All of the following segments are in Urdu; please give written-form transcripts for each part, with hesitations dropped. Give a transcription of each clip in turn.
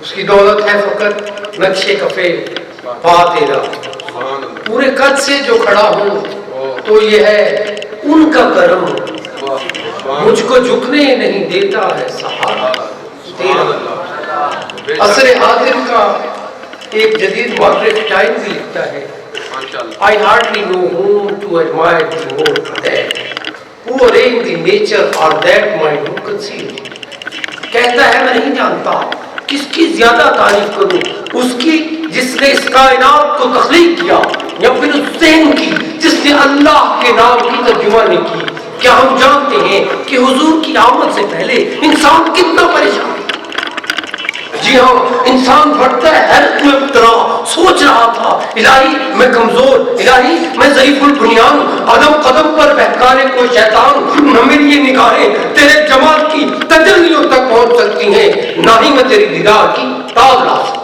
اس کی دولت ہے فقط نقشے کفے پا تیرا. پورے قد سے جو کھڑا ہوں تو یہ ہے ان کا کرم، مجھ کو جھکنے نہیں دیتا ہے سہارا تیرا. عصر حاضر کا ایک جدید مؤرخ ٹائم بھی لکھتا ہے I hardly know whom to admire the more that who arrange the nature or that might who conceal. کہتا ہے میں نہیں جانتا کس کی زیادہ تعریف کروں، اس کی جس نے اس کائنات کو تخلیق کیا یا پھر اس ذہن کی جس نے اللہ کے نام کی ترجمانی کی. کیا ہم جانتے ہیں کہ حضور کی آمد سے پہلے انسان کتنا پریشان؟ جی ہاں، انسان بڑھتا ہے حیرت میں ابتلا، سوچ رہا تھا الہی میں کمزور، الہی میں ضعیف البنیان، قدم قدم پر بہکارے کوئی شیطان، نہ میری یہ نگاہیں تیرے جمال کی تجلیوں تک پہنچ سکتی ہیں، نہ ہی میں تیری دیدار کی تاب لا سکتا.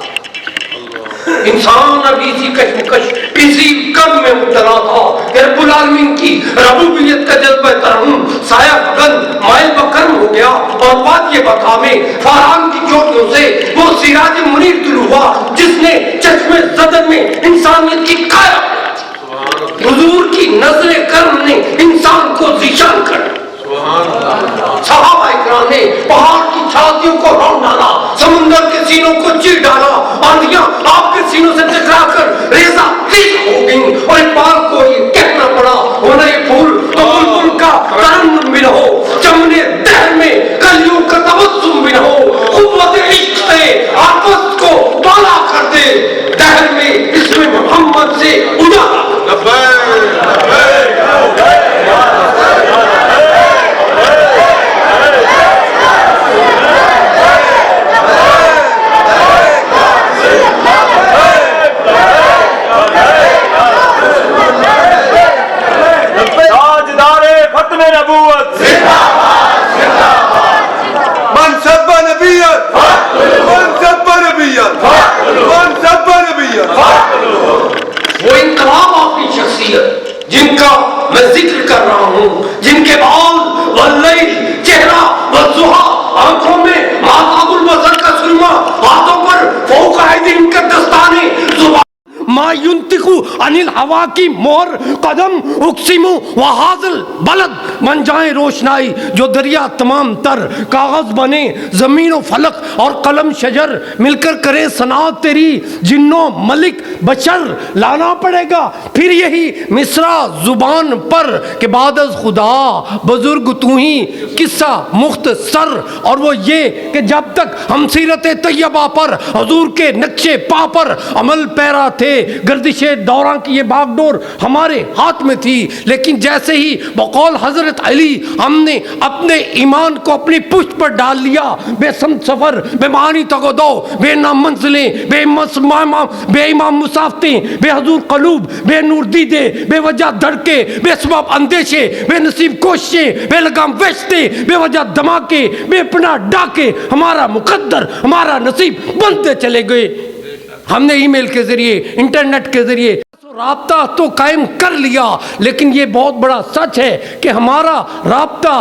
انسان ابھی اسی کشمکش اسی کم میں مبتلا تھا کہ رب العالمین کی ربوبیت کا جذبہ ترحم سایہ فگن مائل بکرم ہو گیا، اور وادی بقا میں فاران کی چوٹیوں سے وہ سراج منیر طلوع ہوا جس نے چشمے زدن میں انسانیت کی کایا. حضور کی نظر کرم نے انسان کو ذیشان کر صحابہ اکرام نے پہاڑ کی چھاتیوں کو رون ڈالا، سمندر کے سینوں کو چیر ڈالا، آندھیاں آپ کے سینوں سے ٹکرا کر ریزہ تیز ہو گئیں، اور اقبال کو یہ کہنا پڑا ہونا یہ پھول تو بلبل کا ترنم بھی نہ ہو، چمنے دہر میں کلیوں کا تبسم بھی نہ ہو، قوت عشق سے آپس کو بالا کر دے، دہر میں اسم محمد سے اجالا. وہ انقلاب آپ کی شخصیت جن کا میں ذکر کر رہا ہوں، جن کے بال واللیل چہرہ والضحا، آنکھوں میں ماتاب البصر کا سرما، ہاتھوں پر فوق ایدیہم کا دستانے، زبان ما ينطق عن الہوا کی مور، قدم اقسم وحاضل بلد بن جائیں روشنائی، جو دریا تمام تر کاغذ بنے، زمین و فلک اور قلم شجر مل کر کرے صنعت تیری، جنوں ملک بشر لانا پڑے گا پھر یہی مصرع زبان پر کہ بعد از خدا بزرگ تو ہی قصہ مختصر. اور وہ یہ کہ جب تک ہم سیرت طیبہ پر حضور کے نقشے پا پر عمل پیرا تھے، گردش دوراں کی یہ باغ ڈور ہمارے ہاتھ میں تھی، لیکن جیسے ہی بقول حضرت علی ہم نے اپنے ایمان کو اپنی پشت پر ڈال لیا، بے سمت سفر، بے معنی تغدو، بے نام منزلیں، بے امام مسافتیں، بے حضور قلوب، بے نور دیدے، بے وجہ دھڑکے، بے سبب اندیشے، بے نصیب کوششیں، بے لگام ویشتے، بے وجہ دھماکے، بے پناہ ڈاکے، ہمارا مقدر ہمارا نصیب بنتے چلے گئے. ہم نے ای میل کے ذریعے، انٹرنیٹ کے ذریعے رابطہ تو قائم کر لیا، لیکن یہ بہت بڑا سچ ہے کہ ہمارا رابطہ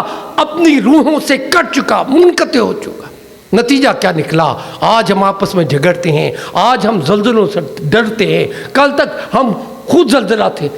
اپنی روحوں سے کٹ چکا، منقطع ہو چکا. نتیجہ کیا نکلا؟ آج ہم آپس میں جھگڑتے ہیں، آج ہم زلزلوں سے ڈرتے ہیں، کل تک ہم خود زلزلہ تھے.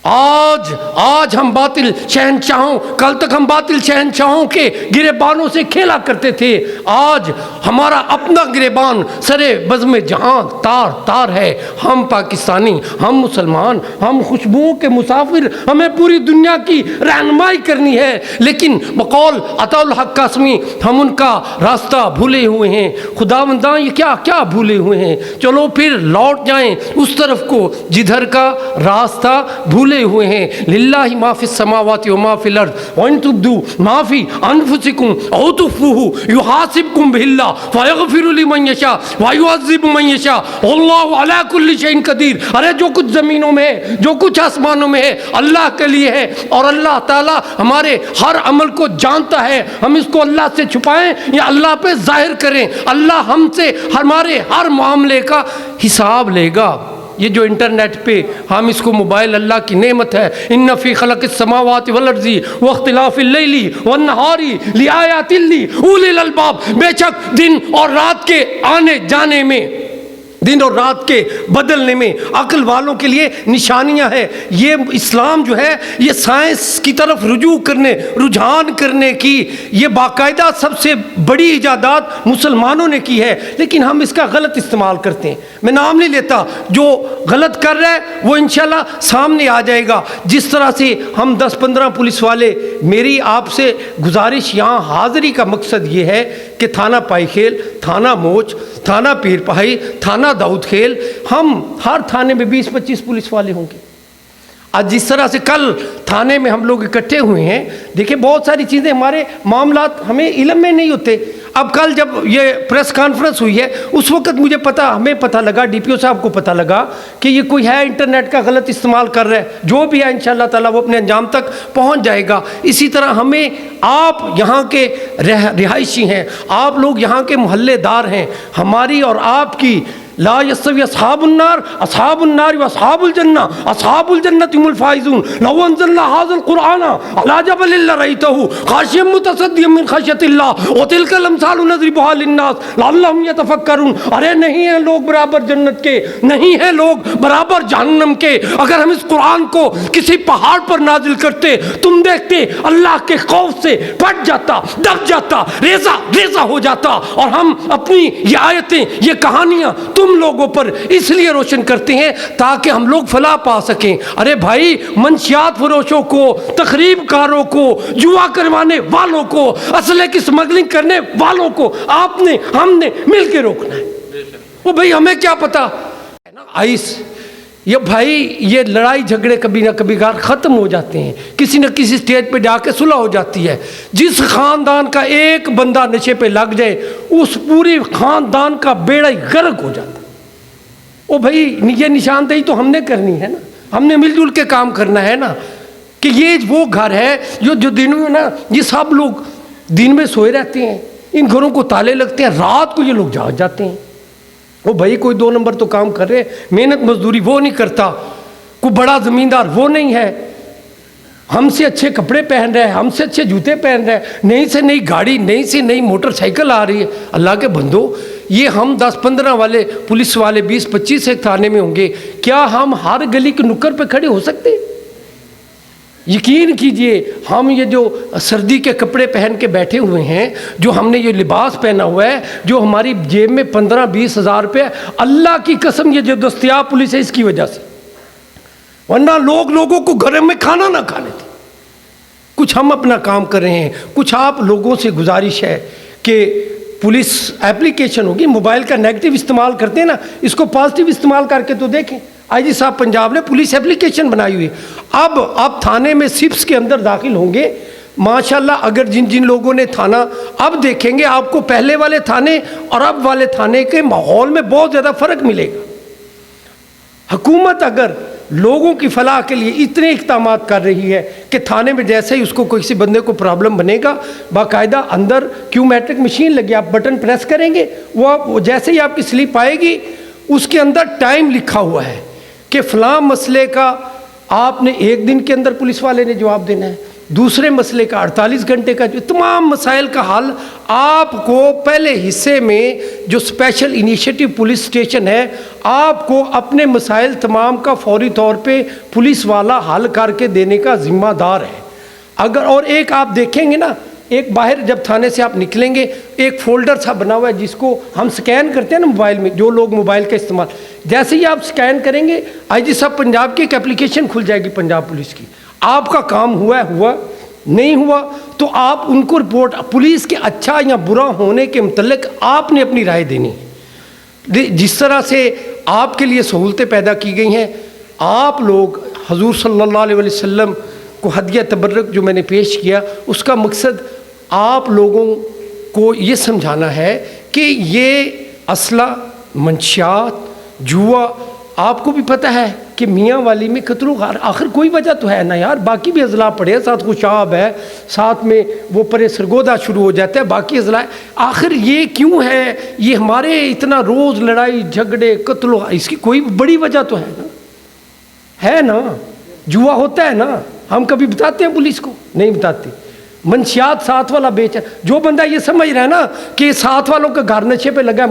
آج ہم باطل شہنشاہوں، کل تک ہم باطل شہنشاہوں کے گریبانوں سے کھیلا کرتے تھے. آج ہمارا اپنا گریبان سرے بزم جہاں تار تار ہے. ہم پاکستانی، ہم مسلمان، ہم خوشبوؤں کے مسافر، ہمیں پوری دنیا کی رہنمائی کرنی ہے، لیکن بقول عطا الحق قاسمی ہم ان کا راستہ بھولے ہوئے ہیں. خداونداں یہ کیا بھولے ہوئے ہیں؟ چلو پھر لوٹ جائیں اس طرف کو جدھر کا راستہ بھولے ہوئے ہیں. للہ ما فی السماوات و ما فی الارض وان تبدوا ما فی انفسکم او تخفوہ یحاسبکم بہ اللہ فیغفر لمن یشاء ویعذب من یشاء واللہ علی کل شیء قدیر. ارے جو کچھ زمینوں میں ہے، جو کچھ آسمانوں میں ہے، اللہ کے لیے ہے، اور اللہ تعالی ہمارے ہر عمل کو جانتا ہے. ہم اس کو اللہ سے چھپائیں یا اللہ پہ ظاہر کریں، اللہ ہم سے ہمارے ہر معاملے کا حساب لے گا. یہ جو انٹرنیٹ پہ ہم اس کو موبائل اللہ کی نعمت ہے، ان فی خلق السماوات والارض واختلاف اللیل والنہار لآیات لأولی الالباب، بے شک دن اور رات کے آنے جانے میں، دن اور رات کے بدلنے میں عقل والوں کے لیے نشانیاں ہیں۔ یہ اسلام جو ہے یہ سائنس کی طرف رجحان کرنے کی یہ باقاعدہ سب سے بڑی ایجادات مسلمانوں نے کی ہے، لیکن ہم اس کا غلط استعمال کرتے ہیں۔ میں نام نہیں لیتا، جو غلط کر رہا ہے وہ انشاءاللہ سامنے آ جائے گا۔ جس طرح سے ہم 10-15 پولیس والے، میری آپ سے گزارش یہاں حاضری کا مقصد یہ ہے کہ تھانہ پائی خیل، تھانہ موچ، تھانہ پیر پائی، تھانہ داؤد خیل، ہم ہر تھانے میں 20-25 پولیس والے ہوں گے۔ آج جس طرح سے کل تھانے میں ہم لوگ اکٹھے ہوئے ہیں، دیکھیں بہت ساری چیزیں ہمارے معاملات ہمیں علم میں نہیں ہوتے۔ اب کل جب یہ پریس کانفرنس ہوئی ہے اس وقت ہمیں پتہ لگا، ڈی پی او صاحب کو پتہ لگا کہ یہ کوئی ہے انٹرنیٹ کا غلط استعمال کر رہا ہے۔ جو بھی ہے انشاءاللہ تعالیٰ وہ اپنے انجام تک پہنچ جائے گا۔ اسی طرح ہمیں، آپ یہاں کے رہائشی ہیں، آپ لوگ یہاں کے محلے دار ہیں، ہماری اور آپ کی لا یستوی اصحاب النار واصحاب الجنہ، اصحاب الجنۃ هم الفائزون، لو انزلنا هذا القرآن على جبل لرأيته خاشعا متصدعا من خشیۃ اللہ وتلك الامثال نضربها للناس لعلهم يتفکرون۔ ارے نہیں ہیں لوگ برابر جنت کے، نہیں ہیں لوگ برابر جہنم کے۔ اگر ہم اس قرآن کو کسی پہاڑ پر نازل کرتے، تم دیکھتے اللہ کے خوف سے پھٹ جاتا، دب جاتا، ریزہ ہو جاتا۔ اور ہم اپنی یہ آیتیں، یہ کہانیاں تم لوگوں پر اس لیے روشن کرتے ہیں تاکہ ہم لوگ فلاح پا سکیں۔ ارے بھائی، منشیات فروشوں کو، تخریب کاروں کو، جوا کروانے والوں کو، اسلحے کی سمگلنگ کرنے والوں کو ہم نے مل کے روکنا ہے۔ وہ بھائی ہمیں کیا پتا ہے نا، آئس یہ بھائی، یہ لڑائی جھگڑے کبھی نہ کبھی ختم ہو جاتے ہیں، کسی نہ کسی سٹیج پہ جا کے صلح ہو جاتی ہے۔ جس خاندان کا ایک بندہ نشے پہ لگ جائے اس پوری خاندان کا بیڑا ہی غرق ہو جاتا ہے۔ او بھائی، یہ نشاندہی تو ہم نے کرنی ہے نا، ہم نے مل جل کے کام کرنا ہے نا، کہ یہ وہ گھر ہے جو دن میں نا، یہ سب لوگ دن میں سوئے رہتے ہیں، ان گھروں کو تالے لگتے ہیں، رات کو یہ لوگ جاگ جاتے ہیں۔ وہ بھائی کوئی 2 نمبر تو کام کر رہے، محنت مزدوری وہ نہیں کرتا، کوئی بڑا زمیندار وہ نہیں ہے، ہم سے اچھے کپڑے پہن رہے ہیں، ہم سے اچھے جوتے پہن رہے ہیں، نئی سے نئی گاڑی، نئی سے نئی موٹر سائیکل آ رہی ہے۔ اللہ کے بندو، یہ ہم 10-15 والے پولیس والے 20-25 ایک تھانے میں ہوں گے، کیا ہم ہر گلی کے نکر پہ کھڑے ہو سکتے؟ یقین کیجئے، ہم یہ جو سردی کے کپڑے پہن کے بیٹھے ہوئے ہیں، جو ہم نے یہ لباس پہنا ہوا ہے، جو ہماری جیب میں 15-20 ہزار روپے، اللہ کی قسم یہ جو دستیاب پولیس ہے اس کی وجہ سے، ورنہ لوگوں کو گھر میں کھانا نہ کھانے تھے۔ کچھ ہم اپنا کام کر رہے ہیں، کچھ آپ لوگوں سے گزارش ہے کہ پولیس ایپلیکیشن ہوگی، موبائل کا نیگیٹو استعمال کرتے ہیں نا، اس کو پازیٹیو استعمال کر کے تو دیکھیں۔ آئی جی صاحب پنجاب نے پولیس ایپلیکیشن بنائی ہوئی، اب آپ تھانے میں سپس کے اندر داخل ہوں گے، ماشاءاللہ اگر جن لوگوں نے تھانہ، اب دیکھیں گے آپ کو پہلے والے تھانے اور اب والے تھانے کے ماحول میں بہت زیادہ فرق ملے گا۔ حکومت اگر لوگوں کی فلاح کے لیے اتنے اقدامات کر رہی ہے کہ تھانے میں جیسے ہی اس کو کسی بندے کو پرابلم بنے گا، باقاعدہ اندر کیو میٹرک مشین لگی، آپ بٹن پریس کریں گے، وہ جیسے ہی آپ کی سلپ آئے گی اس کے اندر ٹائم لکھا ہوا ہے کہ فلاں مسئلے کا آپ نے 1 دن کے اندر پولیس والے نے جواب دینا ہے، دوسرے مسئلے کا 48 گھنٹے کا، جو تمام مسائل کا حل آپ کو پہلے حصے میں جو اسپیشل انیشیٹو پولیس اسٹیشن ہے، آپ کو اپنے مسائل تمام کا فوری طور پہ پولیس والا حل کر کے دینے کا ذمہ دار ہے۔ اگر اور ایک آپ دیکھیں گے نا، ایک باہر جب تھانے سے آپ نکلیں گے ایک فولڈر سا بنا ہوا ہے جس کو ہم سکین کرتے ہیں نا موبائل میں، جو لوگ موبائل کا استعمال، جیسے ہی آپ سکین کریں گے آئی جی صاحب پنجاب کی ایک اپلیکیشن کھل جائے گی پنجاب پولیس کی، آپ کا کام ہوا نہیں ہوا تو آپ ان کو رپورٹ، پولیس کے اچھا یا برا ہونے کے متعلق آپ نے اپنی رائے دینی ہے۔ جس طرح سے آپ کے لیے سہولتیں پیدا کی گئی ہیں، آپ لوگ حضور صلی اللہ علیہ وسلم کو ہدیہ تبرک جو میں نے پیش کیا، اس کا مقصد آپ لوگوں کو یہ سمجھانا ہے کہ یہ اسلحہ، منشیات، جوا، آپ کو بھی پتہ ہے کہ میاں والی میں قتل و غارت، آخر کوئی وجہ تو ہے نا یار، باقی بھی اضلاع پڑے، ساتھ خوشاب ہے، ساتھ میں وہ پرے سرگودا شروع ہو جاتا ہے، باقی اضلاع، آخر یہ کیوں ہے؟ یہ ہمارے اتنا روز لڑائی جھگڑے قتل و، اس کی کوئی بڑی وجہ تو ہے نا، جوا ہوتا ہے نا، ہم کبھی بتاتے ہیں پولیس کو؟ نہیں بتاتے۔ منشیات ساتھ والا بیچ، جو بندہ یہ سمجھ رہا ہے نا کہ ساتھ والوں کا گھر نشے پہ لگا ہے،